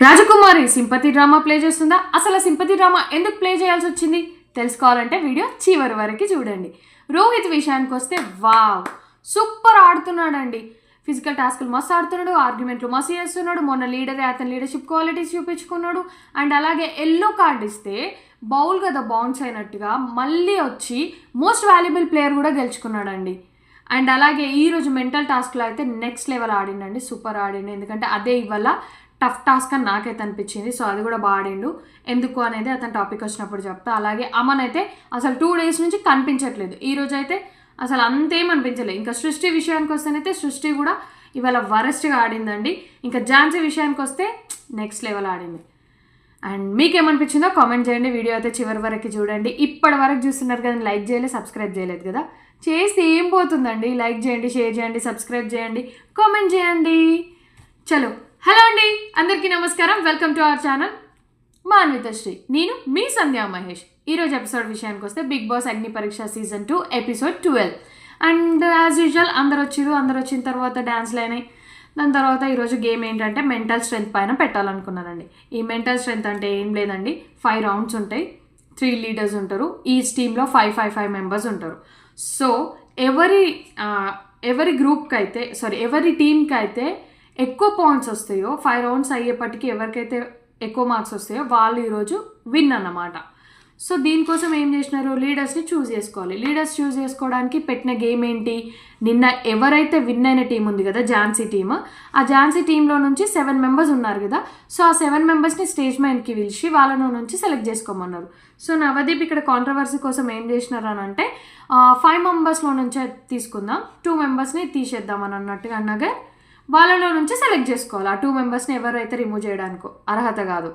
రాజకుమారి sympathy drama play చేస్తుందా? అసలు sympathy drama ఎందుకు ప్లే చేయాల్సి వచ్చింది తెలుసుకోవాలంటే వీడియో చివరి వరకు చూడండి. రోహిత్ విషయానికి వస్తే వావ్ సూపర్ ఆడుతున్నాడండి. ఫిజికల్ టాస్క్లు మస్తు ఆడుతున్నాడు, ఆర్గ్యుమెంట్లు మస్తు చేస్తున్నాడు. మొన్న అతని లీడర్షిప్ క్వాలిటీస్ చూపించుకున్నాడు. అండ్ అలాగే ఎల్లో కార్డ్ ఇస్తే బౌల్ కదా బౌన్స్ అయినట్టుగా మళ్ళీ వచ్చి మోస్ట్ వాల్యుబుల్ ప్లేయర్ కూడా గెలుచుకున్నాడండి. అండ్ అలాగే ఈరోజు మెంటల్ టాస్క్లో అయితే నెక్స్ట్ లెవెల్ ఆడిండండి, సూపర్ ఆడిండు. ఎందుకంటే అదే ఇవాళ టఫ్ టాస్క్ అని నాకైతే అనిపించింది. సో అది కూడా బాగా ఆడిండు. ఎందుకు అనేది అతని టాపిక్ వచ్చినప్పుడు చెప్తా. అలాగే అమన్ అయితే అసలు 2 days నుంచి కనిపించట్లేదు. ఈరోజు అయితే అసలు అంతేం అనిపించలేదు. ఇంకా సృష్టి విషయానికి వస్తేనైతే సృష్టి కూడా ఇవాళ వరస్ట్గా ఆడిందండి. ఇంకా ఝాన్సీ విషయానికి వస్తే నెక్స్ట్ లెవెల్ ఆడింది. అండ్ మీకేమనిపించిందో కామెంట్ చేయండి. వీడియో అయితే చివరి వరకు చూడండి. ఇప్పటి వరకు చూస్తున్నారు కదా, లైక్ చేయలేదు, సబ్స్క్రైబ్ చేయలేదు కదా, చేస్తే ఏం పోతుందండి. లైక్ చేయండి, షేర్ చేయండి, సబ్స్క్రైబ్ చేయండి, కామెంట్ చేయండి. చలో, హలో అండి, అందరికీ నమస్కారం. Welcome to our channel Manvithasri. నేను మీ సంధ్యా మహేష్. ఈరోజు ఎపిసోడ్ విషయానికి వస్తే బిగ్ బాస్ అగ్ని పరీక్ష season 2 episode 12. And as usual అందరు వచ్చిన తర్వాత డ్యాన్స్లు అయినాయి. దాని తర్వాత ఈరోజు గేమ్ ఏంటంటే మెంటల్ స్ట్రెంత్ పైన పెట్టాలనుకున్నానండి. ఈ మెంటల్ స్ట్రెంత్ అంటే ఏం లేదండి, 5 rounds ఉంటాయి, 3 leaders ఉంటారు. ఈచ్ టీంలో 5 members ఉంటారు. సో ఎవరి గ్రూప్కి అయితే ఎవరి టీంకి అయితే ఎక్కువ పాయింట్స్ వస్తాయో, 5 rounds అయ్యేపటికి ఎవరికైతే ఎక్కువ మార్క్స్ వస్తాయో వాళ్ళు ఈరోజు విన్ అన్నమాట. సో దీనికోసం ఏం చేసినారు, లీడర్స్ని చూస్ చేసుకోవాలి. లీడర్స్ చూస్ చేసుకోవడానికి పెట్టిన గేమ్ ఏంటి, నిన్న ఎవరైతే విన్ అయిన టీం ఉంది కదా ఝాన్సీ టీమ్, ఆ ఝాన్సీ టీంలో నుంచి 7 members ఉన్నారు కదా. సో ఆ 7 membersని స్టేజ్ మైన్కి పిలిచి వాళ్ళను నుంచి సెలెక్ట్ చేసుకోమన్నారు. సో నవదీప్ ఇక్కడ కాంట్రవర్సీ కోసం ఏం చేసినారు అని అంటే 5 membersలో నుంచే తీసుకుందాం, 2 membersని తీసేద్దామని అన్నట్టుగా అన్నగా వాళ్ళలో నుంచి సెలెక్ట్ చేసుకోవాలి. ఆ 2 membersని ఎవరైతే రిమూవ్ చేయడానికి అర్హత కాదు.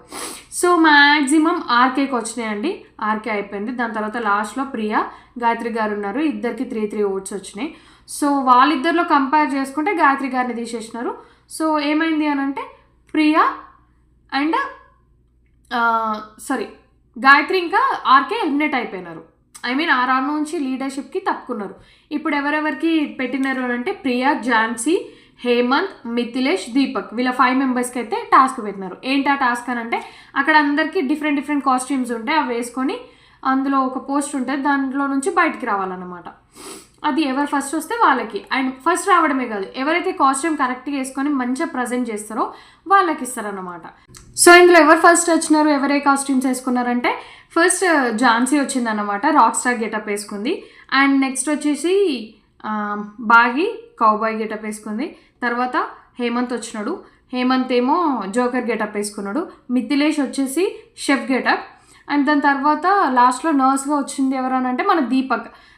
సో మ్యాక్సిమం ఆర్కేకి వచ్చినాయండి, ఆర్కే అయిపోయింది. దాని తర్వాత లాస్ట్లో ప్రియా, గాయత్రి గారు ఉన్నారు. ఇద్దరికి 3 votes వచ్చినాయి. సో వాళ్ళిద్దరిలో కంపేర్ చేసుకుంటే గాయత్రి గారిని తీసేసినారు. సో ఏమైంది అని అంటే ప్రియా అండ్ గాయత్రి ఇంకా ఆర్కే ఎలిమినేట్ అయిపోయినారు. ఆ రౌండ్ నుంచి లీడర్షిప్కి తప్పుకున్నారు. ఇప్పుడు ఎవరెవరికి పెట్టినారు అని అంటే ప్రియా, ఝాన్సీ, హేమంత్, మిథిలేష్, దీపక్ వీళ్ళ 5 membersకి అయితే టాస్క్ పెట్టినారు. ఏంటి ఆ టాస్క్ అని అంటే అక్కడ అందరికీ డిఫరెంట్ కాస్ట్యూమ్స్ ఉంటాయి, అవి వేసుకొని అందులో ఒక పోస్ట్ ఉంటుంది, దాంట్లో నుంచి బయటికి రావాలన్నమాట. అది ఎవరు ఫస్ట్ వస్తే వాళ్ళకి. అండ్ ఫస్ట్ రావడమే కాదు, ఎవరైతే కాస్ట్యూమ్ కరెక్ట్గా వేసుకొని మంచిగా ప్రజెంట్ చేస్తారో వాళ్ళకి ఇస్తారన్నమాట. సో ఇందులో ఎవరు ఫస్ట్ వచ్చినారు, ఎవరే కాస్ట్యూమ్స్ వేసుకున్నారంటే ఫస్ట్ ఝాన్సీ వచ్చిందన్నమాట, రాక్ స్టార్ గెటప్ వేసుకుంది. అండ్ నెక్స్ట్ వచ్చేసి బాగి కౌబాయ్ గెటప్ వేసుకుంది. తర్వాత హేమంత్ వచ్చినాడు, హేమంత్ ఏమో జోకర్ గెటప్ వేసుకున్నాడు. మిథిలేష్ వచ్చేసి షెఫ్ గెటప్. అండ్ దాని తర్వాత లాస్ట్లో నర్స్గా వచ్చింది ఎవరనంటే మన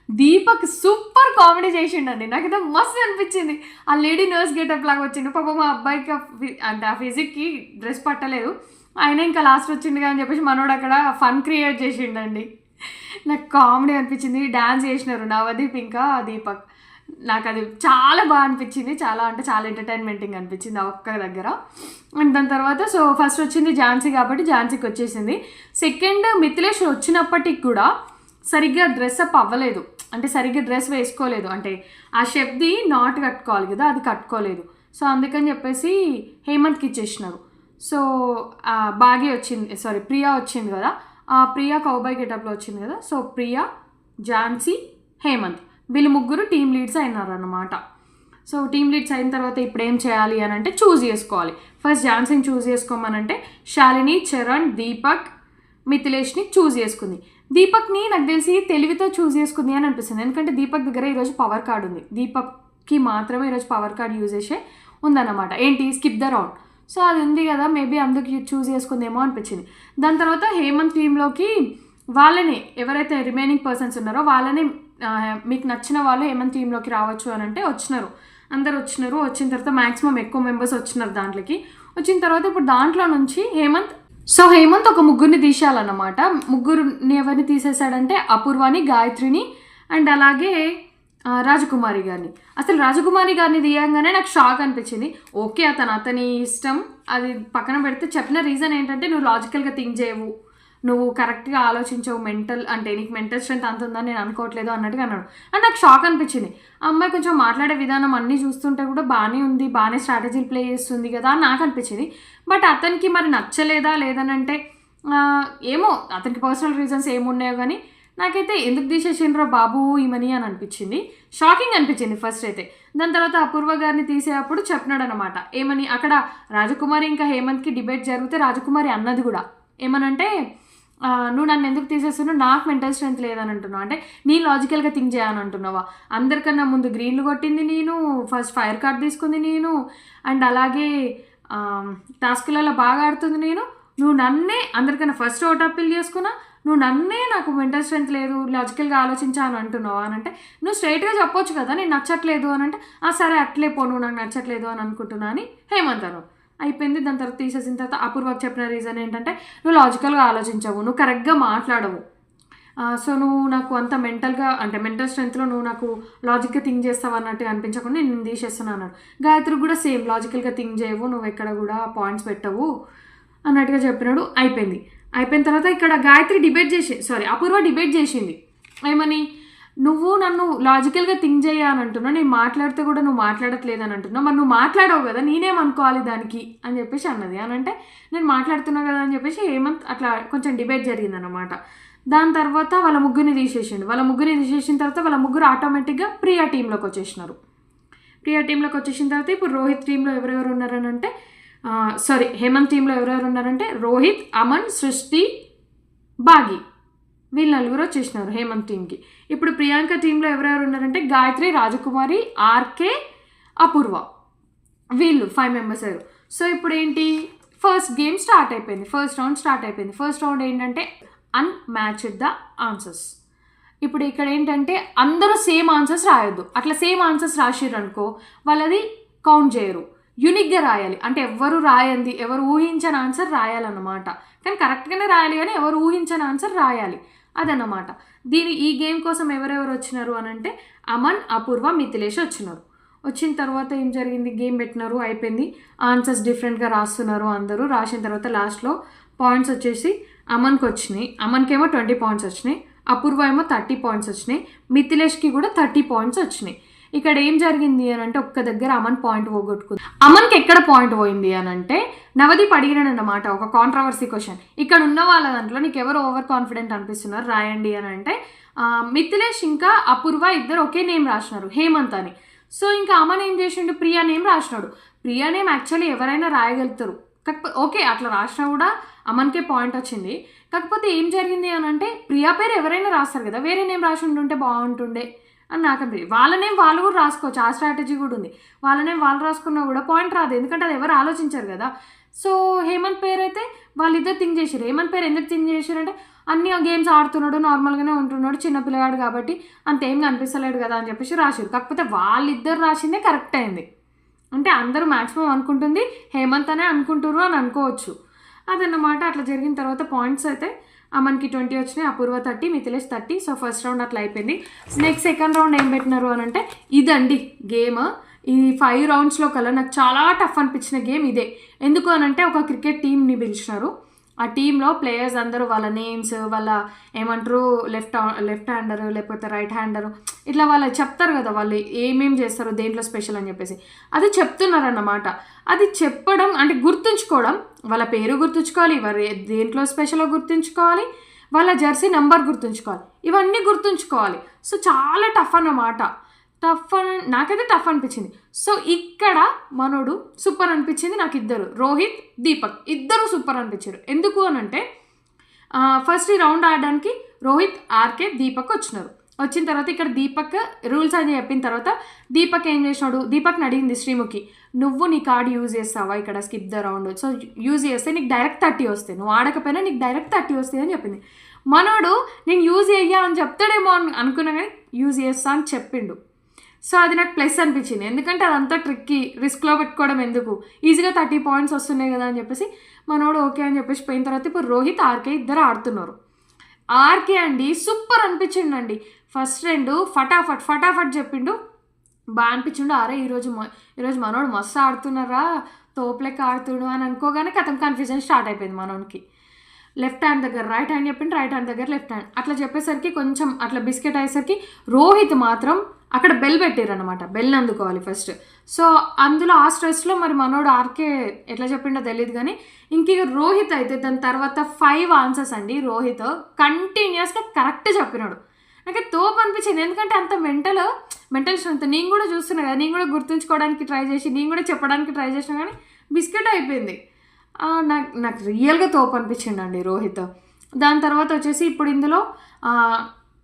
దీపక్ సూపర్ కామెడీ చేసిండండి. నాకైతే మస్తు అనిపించింది. ఆ లేడీ నర్స్ గెటప్ లాగా వచ్చిండు. పాపం మా అబ్బాయికి అంటే ఆ ఫిజిక్కి డ్రెస్ పట్టలేదు, ఆయన ఇంకా లాస్ట్ వచ్చిండు అని చెప్పేసి మనోడు అక్కడ ఫన్ క్రియేట్ చేసిండండి. నాకు కామెడీ అనిపించింది. డ్యాన్స్ చేసినారు నవదీప్ ఇంకా దీపక్. నాకు అది చాలా బాగా అనిపించింది, చాలా ఎంటర్టైన్మెంటింగ్ అనిపించింది ఆ ఒక్క దగ్గర. అండ్ దాని తర్వాత సో ఫస్ట్ వచ్చింది ఝాన్సీ కాబట్టి ఝాన్సీకి వచ్చేసింది. సెకండ్ మిథిలేష్ వచ్చినప్పటికి కూడా సరిగ్గా డ్రెస్అప్ అవ్వలేదు, అంటే సరిగ్గా డ్రెస్ వేసుకోలేదు. అంటే ఆ షెఫ్ది నాట్ కట్టుకోవాలి కదా, అది కట్టుకోలేదు. సో అందుకని చెప్పేసి హేమంత్కి ఇచ్చేసినారు. సో బాగి వచ్చింది, ప్రియా వచ్చింది కదా, ఆ ప్రియా కౌబాయ్ గెటప్లో వచ్చింది కదా. సో ప్రియా, ఝాన్సీ, హేమంత్ వీళ్ళు 3 టీమ్ లీడ్స్ అయినారు అన్నమాట. సో టీమ్ లీడ్స్ అయిన తర్వాత ఇప్పుడు ఏం చేయాలి అని అంటే చూస్ చేసుకోవాలి. ఫస్ట్ ఝాన్సీని చూస్ చేసుకోమనంటే శాలిని, చరణ్, దీపక్, మిథిలేష్ని చూస్ చేసుకుంది. దీపక్ని నాకు తెలిసి తెలివితో చూస్ చేసుకుంది అని అనిపిస్తుంది. ఎందుకంటే దీపక్ దగ్గర ఈరోజు పవర్ కార్డ్ ఉంది, దీపక్కి మాత్రమే ఈరోజు పవర్ కార్డ్ యూజ్ చేసే ఉందన్నమాట. ఏంటి, స్కిప్ ద రౌండ్. సో అది ఉంది కదా, మేబీ అందుకు చూస్ చేసుకుందేమో అనిపించింది. దాని తర్వాత హేమంత్ టీంలోకి వాళ్ళని ఎవరైతే రిమైనింగ్ పర్సన్స్ ఉన్నారో వాళ్ళని మీకు నచ్చిన వాళ్ళు హేమంత్ టీంలోకి రావచ్చు అని అంటే అందరు వచ్చినారు. వచ్చిన తర్వాత మ్యాక్సిమం ఎక్కువ మెంబర్స్ వచ్చినారు దాంట్లోకి. వచ్చిన తర్వాత ఇప్పుడు దాంట్లో నుంచి హేమంత్ ఒక 3 తీసేయాలన్నమాట. 3 ఎవరిని తీసేశాడంటే అపూర్వాని, గాయత్రిని అండ్ అలాగే రాజకుమారి గారిని. అసలు రాజకుమారి గారిని తీయంగానే నాకు షాక్ అనిపించింది. ఓకే, అతని ఇష్టం, అది పక్కన పెడితే చెప్పిన రీజన్ ఏంటంటే నువ్వు లాజికల్గా థింక్ చేయవు, నువ్వు కరెక్ట్గా ఆలోచించవు, మెంటల్ అంటే నీకు మెంటల్ స్ట్రెంత్ అంత ఉందని నేను అనుకోవట్లేదు అన్నట్టుగా అన్నాడు. అండ్ నాకు షాక్ అనిపించింది. ఆ అమ్మాయి కొంచెం మాట్లాడే విధానం అన్నీ చూస్తుంటే కూడా బాగానే ఉంది, బాగానే స్ట్రాటజీలు ప్లే చేస్తుంది కదా అని నాకు అనిపించింది. బట్ అతనికి మరి నచ్చలేదా లేదనంటే ఏమో అతనికి పర్సనల్ రీజన్స్ ఏమున్నాయో కానీ నాకైతే ఎందుకు తీసేసిండ్రో బాబు ఈమని అని అనిపించింది. షాకింగ్ అనిపించింది ఫస్ట్ అయితే. దాని తర్వాత అపూర్వ గారిని తీసేటప్పుడు చెప్పినాడు అనమాట ఏమని, అక్కడ రాజకుమారి ఇంకా హేమంత్కి డిబేట్ జరిగితే రాజకుమారి అన్నది కూడా ఏమనంటే, నువ్వు నన్ను ఎందుకు తీసేస్తున్నావు, నాకు మెంటల్ స్ట్రెంత్ లేదని అంటున్నావు, అంటే నీ లాజికల్గా థింక్ చేయాలని అంటున్నావా, అందరికన్నా ముందు గ్రీన్లు కొట్టింది నేను, ఫస్ట్ ఫైర్ కార్డ్ తీసుకుంది నేను, అండ్ అలాగే టాస్క్లలో బాగా ఆడుతుంది నేను, నువ్వు నన్నే అందరికన్నా ఫస్ట్ ఓట్ అప్పీల్ చేసుకున్నా, నువ్వు నన్నే నాకు మెంటల్ స్ట్రెంత్ లేదు లాజికల్గా ఆలోచించాను అంటున్నావు అని అంటే, నువ్వు స్ట్రైట్గా చెప్పొచ్చు కదా నేను నచ్చట్లేదు అని అంటే, సరే అట్లే పో నువ్వు నాకు నచ్చట్లేదు అని అనుకుంటున్నా అని హేమంత్ అను. అయిపోయింది. దాని తర్వాత తీసేసిన తర్వాత అపూర్వకు చెప్పిన రీజన్ ఏంటంటే, నువ్వు లాజికల్గా ఆలోచించవు, నువ్వు కరెక్ట్గా మాట్లాడవు, సో నువ్వు నాకు అంత మెంటల్గా అంటే మెంటల్ స్ట్రెంత్లో నువ్వు నాకు లాజిక్గా థింక్ చేస్తావు అన్నట్టుగా అనిపించకుండా నేను తీసేస్తున్నాను అన్నాడు. గాయత్రి కూడా సేమ్ లాజికల్గా థింక్ చేయవు, నువ్వు ఎక్కడ కూడా పాయింట్స్ పెట్టవు అన్నట్టుగా చెప్పినాడు. అయిపోయిన తర్వాత ఇక్కడ గాయత్రి అపూర్వ డిబేట్ చేసింది ఏమని, నువ్వు నన్ను లాజికల్గా థింక్ చేయాలంటున్నా, నేను మాట్లాడితే కూడా నువ్వు మాట్లాడట్లేదు అని అంటున్నావు, మరి నువ్వు మాట్లాడవు కదా నేనేమనుకోవాలి దానికి అని చెప్పేసి అన్నది. అని అంటే నేను మాట్లాడుతున్నా కదా అని చెప్పేసి హేమంత్ అట్లా కొంచెం డిబేట్ జరిగిందనమాట. దాని తర్వాత వాళ్ళ ముగ్గురిని తీసేసిండు. వాళ్ళ ముగ్గురిని తీసేసిన తర్వాత వాళ్ళ ముగ్గురు ఆటోమేటిక్గా ప్రియా టీంలోకి వచ్చేసినారు. ప్రియా టీంలోకి వచ్చేసిన తర్వాత ఇప్పుడు రోహిత్ టీంలో ఎవరెవరు ఉన్నారని అంటే హేమంత్ టీంలో ఎవరెవరు ఉన్నారంటే రోహిత్, అమన్, సృష్టి, బాగి, వీళ్ళు నలుగురు వచ్చేసినారు హేమంత్ టీంకి. ఇప్పుడు ప్రియాంక టీంలో ఎవరెవరు ఉన్నారంటే గాయత్రి, రాజకుమారి, ఆర్కే, అపూర్వ, వీళ్ళు 5 మెంబర్స్ అయ్యారు. సో ఇప్పుడు ఏంటి, ఫస్ట్ గేమ్ స్టార్ట్ అయిపోయింది, ఫస్ట్ రౌండ్ స్టార్ట్ అయిపోయింది. ఫస్ట్ రౌండ్ ఏంటంటే అన్మ్యాచ్డ్ ద ఆన్సర్స్. ఇప్పుడు ఇక్కడ ఏంటంటే అందరూ సేమ్ ఆన్సర్స్ రాయొద్దు. అట్లా సేమ్ ఆన్సర్స్ రాసిర్రు అనుకో వాళ్ళది కౌంట్ చేయరు, యూనిక్గా రాయాలి. అంటే ఎవరు రాయంది, ఎవరు ఊహించని ఆన్సర్ రాయాలన్నమాట. కానీ కరెక్ట్గానే రాయాలి, కానీ ఎవరు ఊహించని ఆన్సర్ రాయాలి అదన్నమాట. ఈ గేమ్ కోసం ఎవరెవరు వచ్చినారు అని అంటే అమన్, అపూర్వ, మిథిలేష్ వచ్చినారు. వచ్చిన తర్వాత ఏం జరిగింది, గేమ్ పెట్టినారు, అయిపోయింది. ఆన్సర్స్ డిఫరెంట్గా రాస్తున్నారు అందరూ. రాసిన తర్వాత లాస్ట్లో పాయింట్స్ వచ్చేసి అమన్కి వచ్చినాయి. అమన్కేమో 20 పాయింట్స్ వచ్చినాయి, అపూర్వ ఏమో 30 పాయింట్స్ వచ్చినాయి, మిథిలేష్కి కూడా 30 పాయింట్స్ వచ్చినాయి. ఇక్కడ ఏం జరిగింది అని అంటే ఒక్క దగ్గర అమన్ పాయింట్ పోగొట్టుకుంది. అమన్కి ఎక్కడ పాయింట్ పోయింది అని అంటే నవదీప్ అడిగినాడన్నమాట ఒక కాంట్రవర్సీ క్వశ్చన్, ఇక్కడ ఉన్న వాళ్ళ దాంట్లో నీకు ఎవరు ఓవర్ కాన్ఫిడెంట్ అనిపిస్తున్నారు రాయండి అని అంటే మిథిలేష్ ఇంకా అపూర్వ ఇద్దరు ఒకే నేమ్ రాసినారు, హేమంత్ అని. సో ఇంకా అమన్ ఏం చేసిండు, ప్రియా నేమ్ రాసినాడు. ప్రియా నేమ్ యాక్చువల్లీ ఎవరైనా రాయగలుగుతారు, కాకపోతే ఓకే అట్లా రాసినా కూడా అమన్కే పాయింట్ వచ్చింది. కాకపోతే ఏం జరిగింది అని అంటే ప్రియా పేరు ఎవరైనా రాస్తారు కదా, వేరే నేమ్ రాసి ఉంటుంటే బాగుంటుండే అని నాకు అనిపించింది. వాళ్ళ నేమ్ వాళ్ళు కూడా రాసుకోవచ్చు, ఆ స్ట్రాటజీ కూడా ఉంది. వాళ్ళ నేమ్ వాళ్ళు రాసుకున్నా కూడా పాయింట్ రాదు, ఎందుకంటే అది ఎవరు ఆలోచించారు కదా. సో హేమంత్ పేరు అయితే వాళ్ళిద్దరు థింక్ చేశారు. హేమంత్ పేరు ఎందుకు థింక్ చేశారంటే అన్ని గేమ్స్ ఆడుతున్నాడు, నార్మల్గానే ఉంటున్నాడు, చిన్న పిల్లగాడు కాబట్టి అంతేం కనిపిస్తలేడు కదా అని చెప్పేసి రాశారు. కాకపోతే వాళ్ళిద్దరు రాసిందే కరెక్ట్ అయింది. అంటే అందరూ మ్యాక్సిమం అనుకుంటుంది హేమంత్ అనే అనుకుంటున్నారు అని అనుకోవచ్చు. అదన్నమాట. అట్లా జరిగిన తర్వాత పాయింట్స్ అయితే అమన్కి 20 వచ్చినాయి, అపూర్వ 30, మిథిలేష్ 30. సో ఫస్ట్ రౌండ్ అట్లా అయిపోయింది. నెక్స్ట్ సెకండ్ రౌండ్ ఏం పెట్టినారు అని అంటే ఇదండి గేమ్. ఈ 5 రౌండ్స్లో కల్లా నాకు చాలా టఫ్ అనిపించిన గేమ్ ఇదే. ఎందుకు అని అంటే ఒక క్రికెట్ టీమ్ని పిలిచినారు. ఆ టీంలో ప్లేయర్స్ అందరూ వాళ్ళ నేమ్స్, వాళ్ళ ఏమంటారు లెఫ్ట్ హ్యాండరు లేకపోతే రైట్ హ్యాండరు ఇట్లా వాళ్ళు చెప్తారు కదా, వాళ్ళు ఏమేమి చేస్తారో దేంట్లో స్పెషల్ అని చెప్పేసి అది చెప్తున్నారన్నమాట. అది చెప్పడం అంటే గుర్తుంచుకోవడం, వాళ్ళ పేరు గుర్తుంచుకోవాలి, వారు దేంట్లో స్పెషల్లో గుర్తుంచుకోవాలి, వాళ్ళ జెర్సీ నెంబర్ గుర్తుంచుకోవాలి, ఇవన్నీ గుర్తుంచుకోవాలి. సో చాలా టఫ్ అన్నమాట. నాకైతే టఫ్ అనిపించింది. సో ఇక్కడ మనోడు సూపర్ అనిపించింది నాకు. ఇద్దరు రోహిత్, దీపక్ ఇద్దరు సూపర్ అనిపించారు. ఎందుకు అని అంటే ఫస్ట్ ఈ రౌండ్ ఆడడానికి రోహిత్, ఆర్కే, దీపక్ వచ్చినారు. వచ్చిన తర్వాత ఇక్కడ దీపక్ రూల్స్ అని చెప్పిన తర్వాత దీపక్ ఏం చేసినాడు, దీపక్ని అడిగింది శ్రీముఖి, నువ్వు నీ కార్డు యూజ్ చేస్తావా ఇక్కడ skip the round, so use చేస్తే నీకు డైరెక్ట్ 30 వస్తాయి, నువ్వు ఆడకపోయినా నీకు డైరెక్ట్ 30 వస్తాయి అని చెప్పింది. మనోడు నేను యూజ్ చెయ్యా అని చెప్తాడేమో అనుకున్నా కానీ యూజ్ చేస్తా అని చెప్పిండు. సో అది నాకు ప్లస్ అనిపించింది, ఎందుకంటే అదంతా ట్రిక్కి, రిస్క్లో పెట్టుకోవడం ఎందుకు, ఈజీగా 30 పాయింట్స్ వస్తున్నాయి కదా అని చెప్పేసి మనోడు ఓకే అని చెప్పేసి పోయిన తర్వాత ఇప్పుడు రోహిత్, ఆర్కే ఇద్దరు ఆడుతున్నారు. ఆర్కే అండి సూపర్ అనిపించిండు అండి. ఫస్ట్ 2 ఫటాఫట్ చెప్పిండు, బాగా అనిపించిండు. అరే ఈరోజు మనోడు మస్తు ఆడుతున్నారా, తోపులెక్క ఆడుతుడు అని అనుకోగానే కథం కన్ఫ్యూజన్ స్టార్ట్ అయిపోయింది మనోడికి. లెఫ్ట్ హ్యాండ్ దగ్గర రైట్ హ్యాండ్ చెప్పిండు, రైట్ హ్యాండ్ దగ్గర లెఫ్ట్ హ్యాండ్ అట్లా చెప్పేసరికి కొంచెం అట్లా బిస్కెట్ అయ్యేసరికి రోహిత్ మాత్రం అక్కడ బెల్ పెట్టారు అనమాట, బెల్ అందుకోవాలి ఫస్ట్. సో అందులో ఆ స్ట్రెస్లో మరి మనోడు ఆర్కే ఎట్లా చెప్పిండో తెలియదు కానీ ఇంక రోహిత్ అయితే దాని తర్వాత 5 ఆన్సర్స్ అండి. రోహిత్ కంటిన్యూస్గా కరెక్ట్ చెప్పినాడు. నాకు తోపు అనిపించింది, ఎందుకంటే అంత మెంటల్ స్ట్రెంత్. నేను కూడా చూస్తున్నా కదా, నేను కూడా గుర్తుంచుకోవడానికి ట్రై చేసి నేను కూడా చెప్పడానికి ట్రై చేసినా కానీ బిస్కెట్ అయిపోయింది. నాకు రియల్గా తోపు అనిపించింది అండి రోహిత్. దాని తర్వాత వచ్చేసి ఇప్పుడు ఇందులో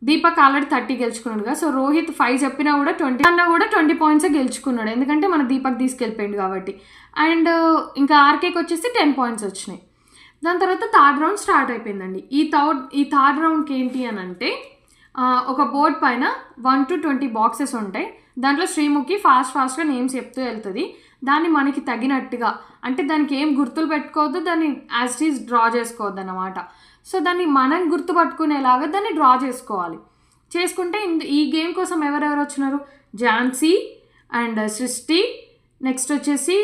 దీపక్ ఆల్రెడీ 30 గెలుచుకున్నాడు కదా, సో రోహిత్ 5 చెప్పినా కూడా 20 అన్నా కూడా 20 పాయింట్స్ గెలుచుకున్నాడు, ఎందుకంటే మన దీపక్ తీసుకెళ్ళిపోయింది కాబట్టి. అండ్ ఇంకా ఆర్కేకి వచ్చేసి 10 పాయింట్స్ వచ్చినాయి. దాని తర్వాత థర్డ్ రౌండ్ స్టార్ట్ అయిపోయిందండి. ఈ థర్డ్ రౌండ్కి ఏంటి అని అంటే ఒక బోర్డ్ పైన 1 to 20 బాక్సెస్ ఉంటాయి. దాంట్లో శ్రీముఖి ఫాస్ట్గా నేమ్స్ చెప్తూ వెళ్తుంది. దాన్ని మనకి తగినట్టుగా, అంటే దానికి ఏం గుర్తులు పెట్టుకోవద్దు, దాన్ని యాజ్ ఇట్ ఈజ్ డ్రా చేసుకోవద్దు అన్నమాట. సో దాన్ని మనం గుర్తుపట్టుకునేలాగా దాన్ని డ్రా చేసుకోవాలి. చేసుకుంటే ఈ గేమ్ కోసం ఎవరెవరు వచ్చినారు, ఝాన్సీ అండ్ సృష్టి, నెక్స్ట్ వచ్చేసి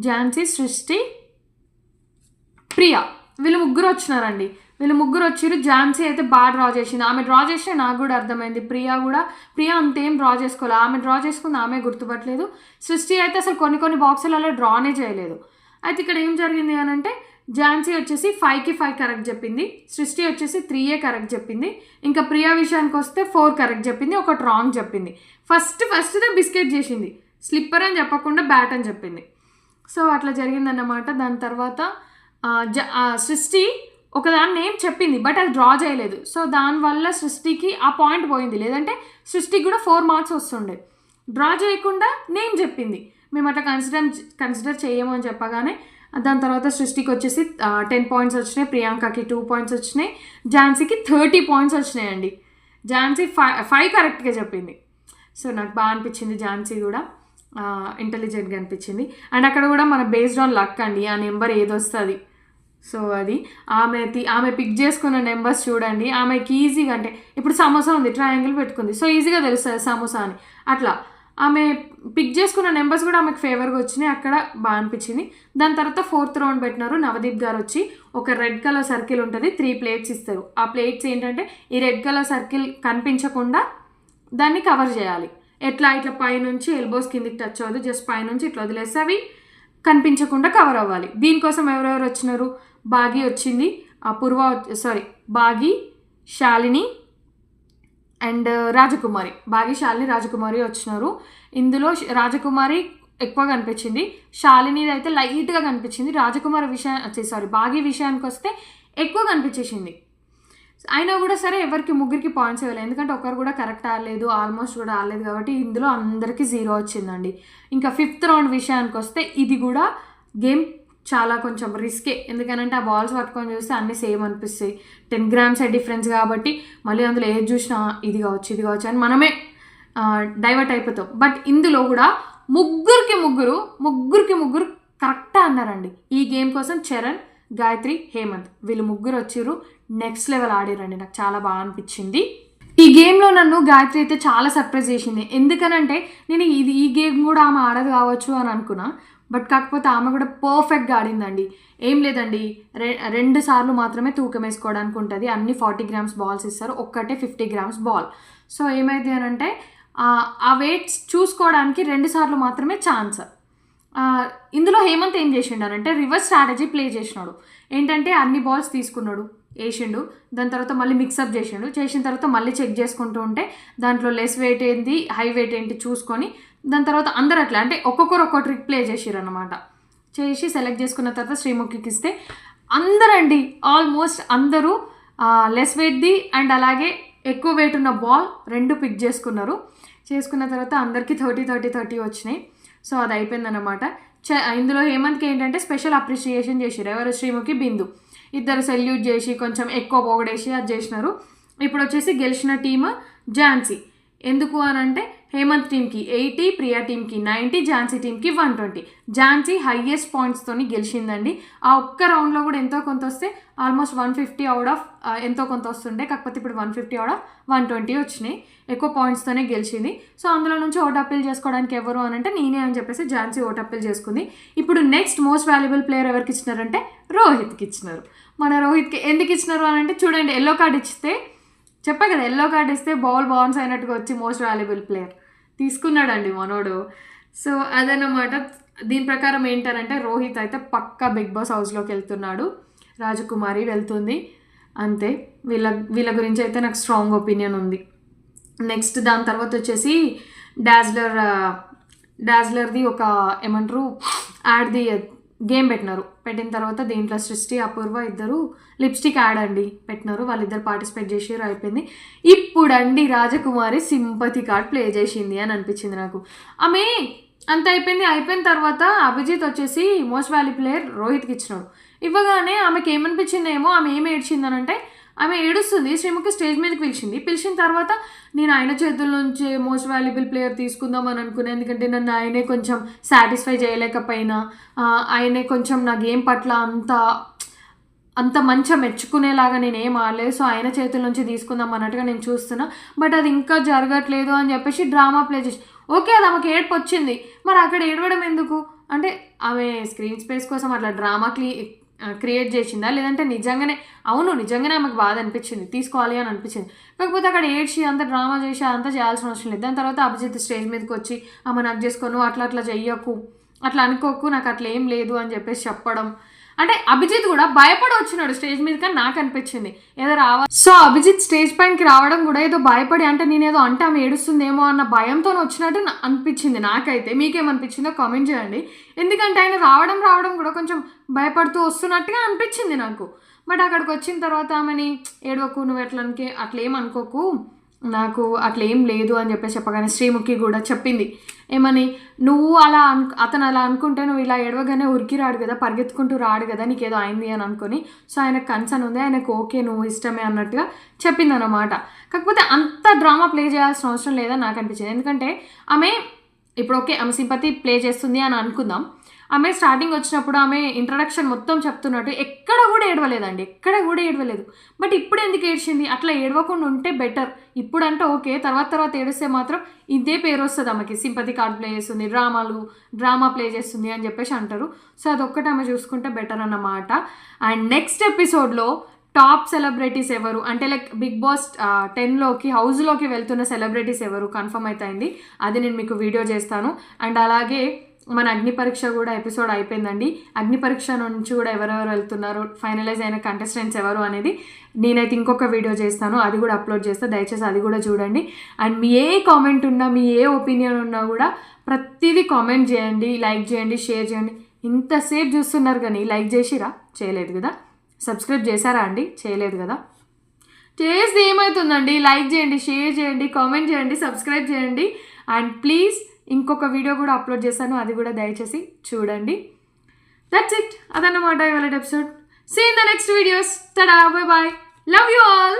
ఝాన్సీ, సృష్టి, ప్రియా, వీళ్ళు ముగ్గురు వచ్చినారండి. వీళ్ళు ముగ్గురు వచ్చిరు. ఝాన్సీ అయితే బాగా డ్రా చేసింది. ఆమె డ్రా చేస్తే నాకు కూడా అర్థమైంది. ప్రియా అంతేం డ్రా చేసుకోవాలి, ఆమె డ్రా చేసుకుంది, ఆమె గుర్తుపట్టలేదు. సృష్టి అయితే అసలు కొన్ని బాక్సులలో డ్రానే చేయలేదు. అయితే ఇక్కడ ఏం జరిగింది అని అంటే ఝాన్సీ వచ్చేసి 5కి 5 కరెక్ట్ చెప్పింది, సృష్టి వచ్చేసి 3 కరెక్ట్ చెప్పింది, ఇంకా ప్రియా విషయానికి వస్తే 4 కరెక్ట్ చెప్పింది, ఒకటి రాంగ్ చెప్పింది. ఫస్ట్దే బిస్కెట్ చేసింది, స్లిప్పర్ అని చెప్పకుండా బ్యాట్ అని చెప్పింది. సో అట్లా జరిగిందన్నమాట. దాని తర్వాత సృష్టి ఒకదాన్ని నేమ్ చెప్పింది, బట్ అది డ్రా చేయలేదు. సో దానివల్ల సృష్టికి ఆ పాయింట్ పోయింది, లేదంటే సృష్టికి కూడా 4 మార్క్స్ వస్తుండే. డ్రా చేయకుండా నేమ్ చెప్పింది, మేము అట్లా కన్సిడర్ చేయము అని చెప్పగానే దాని తర్వాత సృష్టికి వచ్చేసి 10 పాయింట్స్ వచ్చినాయి, ప్రియాంకకి 2 పాయింట్స్ వచ్చినాయి, ఝాన్సీకి 30 పాయింట్స్ వచ్చినాయండి. ఝాన్సీ 5 కరెక్ట్గా చెప్పింది. సో నాకు బాగా అనిపించింది, ఝాన్సీ కూడా ఇంటెలిజెంట్గా అనిపించింది. అండ్ అక్కడ కూడా మన బేస్డ్ ఆన్ లక్ అండి, ఆ నెంబర్ ఏదొస్తుంది. సో అది ఆమె పిక్ చేసుకున్న నెంబర్స్ చూడండి. ఆమెకి ఈజీగా, అంటే ఇప్పుడు సమోసా ఉంది, ట్రయాంగిల్ పెట్టుకుంది, సో ఈజీగా తెలుస్తుంది సమోసా అని. అట్లా ఆమె పిక్ చేసుకున్న నెంబర్స్ కూడా ఆమెకు ఫేవర్గా వచ్చినాయి, అక్కడ బాగా అనిపించింది. దాని తర్వాత 4th రౌండ్ పెట్టినారు. నవదీప్ గారు వచ్చి ఒక రెడ్ కలర్ సర్కిల్ ఉంటుంది, 3 ప్లేట్స్ ఇస్తారు. ఆ ప్లేట్స్ ఏంటంటే ఈ రెడ్ కలర్ సర్కిల్ కనిపించకుండా దాన్ని కవర్ చేయాలి. ఇట్లా పైనుంచి ఎల్బోస్ కిందికి టచ్ అవ్వదు, జస్ట్ పైనుంచి ఇట్లా వదిలేస్తే అవి కనిపించకుండా కవర్ అవ్వాలి. దీనికోసం ఎవరెవరు వచ్చినారు, బాగి వచ్చింది, బాగి, శాలిని అండ్ రాజకుమారి. బాగి, శాలిని, రాజకుమారి వచ్చినారు. ఇందులో రాజకుమారి ఎక్కువ కనిపించింది, శాలినిది అయితే లైట్గా కనిపించింది. బాగి విషయానికి వస్తే ఎక్కువ కనిపించేసింది. అయినా కూడా సరే ఎవరికి ముగ్గురికి పాయింట్స్ ఇవ్వలేదు, ఎందుకంటే ఒకరు కూడా కరెక్ట్ ఆడలేదు, ఆల్మోస్ట్ కూడా ఆడలేదు కాబట్టి ఇందులో అందరికీ 0 వచ్చిందండి. ఇంకా 5th రౌండ్ విషయానికి వస్తే ఇది కూడా గేమ్ చాలా కొంచెం రిస్కే, ఎందుకనంటే ఆ బాల్స్ పట్టుకొని చూస్తే అన్నీ సేమ్ అనిపిస్తాయి. 10 grams డిఫరెన్స్ కాబట్టి మళ్ళీ అందులో ఏది చూసినా ఇది కావచ్చు అని మనమే డైవర్ట్ అయిపోతాం. బట్ ఇందులో కూడా ముగ్గురికి ముగ్గురు కరెక్ట్గా అన్నారండి. ఈ గేమ్ కోసం చరణ్, గాయత్రి, హేమంత్ వీళ్ళు ముగ్గురు వచ్చిర్రు, నెక్స్ట్ లెవెల్ ఆడిరండి. నాకు చాలా బాగా అనిపించింది. ఈ గేమ్లో నన్ను గాయత్రి అయితే చాలా సర్ప్రైజ్ చేసింది. ఎందుకనంటే నేను ఈ గేమ్ కూడా ఆమె ఆడదు కావచ్చు అని అనుకున్నా, బట్ కాకపోతే ఆమె కూడా పర్ఫెక్ట్గా ఆడిందండి. ఏం లేదండి, 2 సార్లు మాత్రమే తూకం వేసుకోవడానికి ఉంటుంది. అన్ని 40 grams బాల్స్ ఇస్తారు, ఒక్కటే 50 grams బాల్. సో ఏమైంది అని అంటే ఆ వెయిట్స్ చూసుకోవడానికి 2 సార్లు మాత్రమే ఛాన్స్. ఇందులో హేమంత్ ఏం చేసిండు రివర్స్ స్ట్రాటజీ ప్లే చేసినాడు. ఏంటంటే అన్ని బాల్స్ తీసుకున్నాడు, వేసిండు, దాని తర్వాత మళ్ళీ మిక్సప్ చేసిన తర్వాత మళ్ళీ చెక్ చేసుకుంటూ ఉంటే దాంట్లో లెస్ వెయిట్ ఏంటి, హై వెయిట్ ఏంటి చూసుకొని దాని తర్వాత అందరూ అట్లా అంటే ఒక్కొక్కరు ఒక్కో ట్రిక్ ప్లే చేసిర్రు అనమాట. చేసి సెలెక్ట్ చేసుకున్న తర్వాత శ్రీముఖికి ఇస్తే ఆల్మోస్ట్ అందరూ లెస్ వెయిట్ది అండ్ అలాగే ఎక్కువ వెయిట్ ఉన్న బాల్ 2 పిక్ చేసుకున్న తర్వాత అందరికీ 30 వచ్చినాయి. సో అది అయిపోయిందన్నమాట. ఇందులో హేమంత్కి ఏంటంటే స్పెషల్ అప్రిషియేషన్ చేసిరు. ఎవరు, శ్రీముఖి, బిందు ఇద్దరు సెల్యూట్ చేసి కొంచెం ఎక్కువ పొగడేసి అది చేసినారు. ఇప్పుడు వచ్చేసి గెలిచిన టీమ్ ఝాన్సీ. ఎందుకు అని అంటే హేమంత్ టీమ్కి 80, ప్రియా టీమ్కి 90, ఝాన్సీ టీమ్కి 120. ఝాన్సీ హైయెస్ట్ పాయింట్స్తోని గెలిచిందండి. ఆ ఒక్క రౌండ్లో కూడా ఎంతో కొంత వస్తే ఆల్మోస్ట్ 150 అవుట్ ఆఫ్ ఎంతో కొంత వస్తుండే, కాకపోతే ఇప్పుడు 150 అవుట్ ఆఫ్ 120 వచ్చినాయి. ఎక్కువ పాయింట్స్తోనే గెలిచింది. సో అందులో నుంచి ఓట్ అప్పీల్ చేసుకోవడానికి ఎవరు అని అంటే నేనే అని చెప్పేసి ఝాన్సీ ఓట్ అప్పీల్ చేసుకుంది. ఇప్పుడు నెక్స్ట్ మోస్ట్ వాల్యుబుల్ ప్లేయర్ ఎవరికి ఇచ్చినారంటే రోహిత్కి ఇచ్చినారు. మన రోహిత్కి ఎందుకు ఇచ్చినారు అని అంటే చూడండి, ఎల్లో కార్డ్ ఇస్తే చెప్పా కదా, ఎల్లో కార్డ్ ఇస్తే బౌన్స్ అయినట్టుగా వచ్చి మోస్ట్ వాల్యుబుల్ ప్లేయర్ తీసుకున్నాడండి మనోడు. సో అదన్నమాట. దీని ప్రకారం ఏంటంటే రోహిత్ అయితే పక్కా బిగ్ బాస్ హౌస్లోకి వెళ్తున్నాడు, రాజకుమారి వెళ్తుంది, అంతే. వీళ్ళ గురించి అయితే నాకు స్ట్రాంగ్ ఒపీనియన్ ఉంది. నెక్స్ట్ దాని తర్వాత వచ్చేసి డాజ్లర్ది ఒక ఏమంటారు యాడ్ది గేమ్ పెట్టిన తర్వాత దీంట్లో సృష్టి అపూర్వ ఇద్దరు లిప్స్టిక్ యాడ్ అండి పెట్టినారు. వాళ్ళిద్దరు పార్టిసిపేట్ చేసారు, అయిపోయింది. ఇప్పుడు అండి రాజకుమారి సింపతి కార్డ్ ప్లే చేసింది అని అనిపించింది నాకు. ఆమె అంత అయిపోయిన తర్వాత అభిజిత్ వచ్చేసి మోస్ట్ వాల్యూ ప్లేయర్ రోహిత్కి ఇచ్చినాడు. ఇవ్వగానే ఆమెకి ఏమనిపించిందేమో, ఆమె ఏమి ఏడ్చిందనంటే ఆమె ఏడుస్తుంది. శ్రీముఖి స్టేజ్ మీదకి పిలిచిన తర్వాత నేను ఆయన చేతుల నుంచి మోస్ట్ వాల్యుబుల్ ప్లేయర్ తీసుకుందాం అని అనుకున్నాను, ఎందుకంటే నన్ను ఆయనే కొంచెం సాటిస్ఫై చేయలేకపోయినా, ఆయనే కొంచెం నా గేమ్ పట్ల అంత మంచిగా మెచ్చుకునేలాగా నేను ఏం ఆడలేదు, సో ఆయన చేతుల నుంచి తీసుకుందాం అన్నట్టుగా నేను చూస్తున్నా. బట్ అది ఇంకా జరగట్లేదు అని చెప్పేసి డ్రామా ప్లే చేసి, ఓకే అది ఆమెకి ఏడుపు వచ్చింది, మరి అక్కడ ఏడవడం ఎందుకు అంటే ఆమె స్క్రీన్ స్పేస్ కోసం అట్లా డ్రామా క్రియేట్ చేసిందా, లేదంటే నిజంగానే ఆమెకు బాధ అనిపించింది, తీసుకోవాలి అని అనిపించింది. కాకపోతే అక్కడ ఏడ్చి అంత డ్రామా చేసి అంతా చేయాల్సిన అవసరం లేదు. దాని తర్వాత అభిజిత్ స్టేజ్ మీదకి వచ్చి ఆమె నాకు చేసుకోను, అట్లా చెయ్యకు, అట్లా అనుకోకు, నాకు అట్లా ఏం లేదు అని చెప్పేసి చెప్పడం, అంటే అభిజిత్ కూడా భయపడి వచ్చినాడు స్టేజ్ మీద, కానీ నాకు అనిపించింది ఏదో రావాలి. సో అభిజిత్ స్టేజ్ పైనకి రావడం కూడా ఏదో భయపడి, అంటే నేనేదో అంటే ఆమె ఏడుస్తుందేమో అన్న భయంతో వచ్చినట్టు అనిపించింది నాకైతే. మీకేమనిపించిందో కామెంట్ చేయండి. ఎందుకంటే ఆయన రావడం కూడా కొంచెం భయపడుతూ వస్తున్నట్టుగా అనిపించింది నాకు. బట్ అక్కడికి వచ్చిన తర్వాత ఆమెని ఏడవకు, నువ్వు అట్లా ఏమనుకోకు, నాకు అట్లా ఏం లేదు అని చెప్పేసి చెప్పగానే శ్రీముఖి కూడా చెప్పింది ఏమని, నువ్వు అతను అలా అనుకుంటే నువ్వు ఇలా ఏడవగానే ఉరికి రాడు కదా, పరిగెత్తుకుంటూ రాడు కదా, నీకేదో అయింది అని అనుకొని. సో ఆయనకు కన్సర్న్ ఉంది, ఆయనకు ఓకే నువ్వు ఇష్టమే అన్నట్టుగా చెప్పింది అన్నమాట. కాకపోతే అంత డ్రామా ప్లే చేయాల్సిన అవసరం లేదని నాకు అనిపించింది. ఎందుకంటే ఆమె ఇప్పుడు ఓకే ఆమె సింపతి ప్లే చేస్తుంది అని అనుకుందాం, ఆమె స్టార్టింగ్ వచ్చినప్పుడు ఆమె ఇంట్రడక్షన్ మొత్తం చెప్తున్నట్టు ఎక్కడ కూడా ఏడవలేదు. బట్ ఇప్పుడు ఎందుకు ఏడ్చింది? అట్లా ఏడవకుండా ఉంటే బెటర్. ఇప్పుడు అంటే ఓకే, తర్వాత ఏడిస్తే మాత్రం ఇదే పేరు వస్తుంది ఆమెకి, సింపతి కార్డ్ ప్లే చేస్తుంది, డ్రామా ప్లే చేస్తుంది అని చెప్పేసి అంటారు. సో అదొక్కటి ఆమె చూసుకుంటే బెటర్ అన్నమాట. అండ్ నెక్స్ట్ ఎపిసోడ్లో టాప్ సెలబ్రిటీస్ ఎవరు అంటే లైక్ బిగ్ బాస్ 10లోకి హౌస్లోకి వెళ్తున్న సెలబ్రిటీస్ ఎవరు కన్ఫర్మ్ అవుతాయండి, అది నేను మీకు వీడియో చేస్తాను. అండ్ అలాగే మన అగ్ని పరీక్ష కూడా ఎపిసోడ్ అయిపోయిందండి. అగ్ని పరీక్ష నుంచి కూడా ఎవరెవరు వెళ్తున్నారు, ఫైనలైజ్ అయిన కంటెస్టెంట్స్ ఎవరు అనేది నేనైతే ఇంకొక వీడియో చేస్తాను, అది కూడా అప్లోడ్ చేస్తాను, దయచేసి అది కూడా చూడండి. అండ్ మీ ఏ కామెంట్ ఉన్నా, మీ ఏ ఒపీనియన్ ఉన్నా కూడా ప్రతిదీ కామెంట్ చేయండి, లైక్ చేయండి, షేర్ చేయండి. ఇంతసేపు చూస్తున్నారు కానీ లైక్ చేసిరా? చేయలేదు కదా. సబ్స్క్రైబ్ చేశారా అండి? చేయలేదు కదా. చేస్తే ఏమవుతుందండి? లైక్ చేయండి, షేర్ చేయండి, కామెంట్ చేయండి, సబ్స్క్రైబ్ చేయండి. అండ్ ప్లీజ్ ఇంకొక వీడియో కూడా అప్లోడ్ చేశాను, అది కూడా దయచేసి చూడండి. దట్స్ ఇట్, అదన్నమాట ఇవాళ episode. See in the next videos. Tada, bye bye, love you all.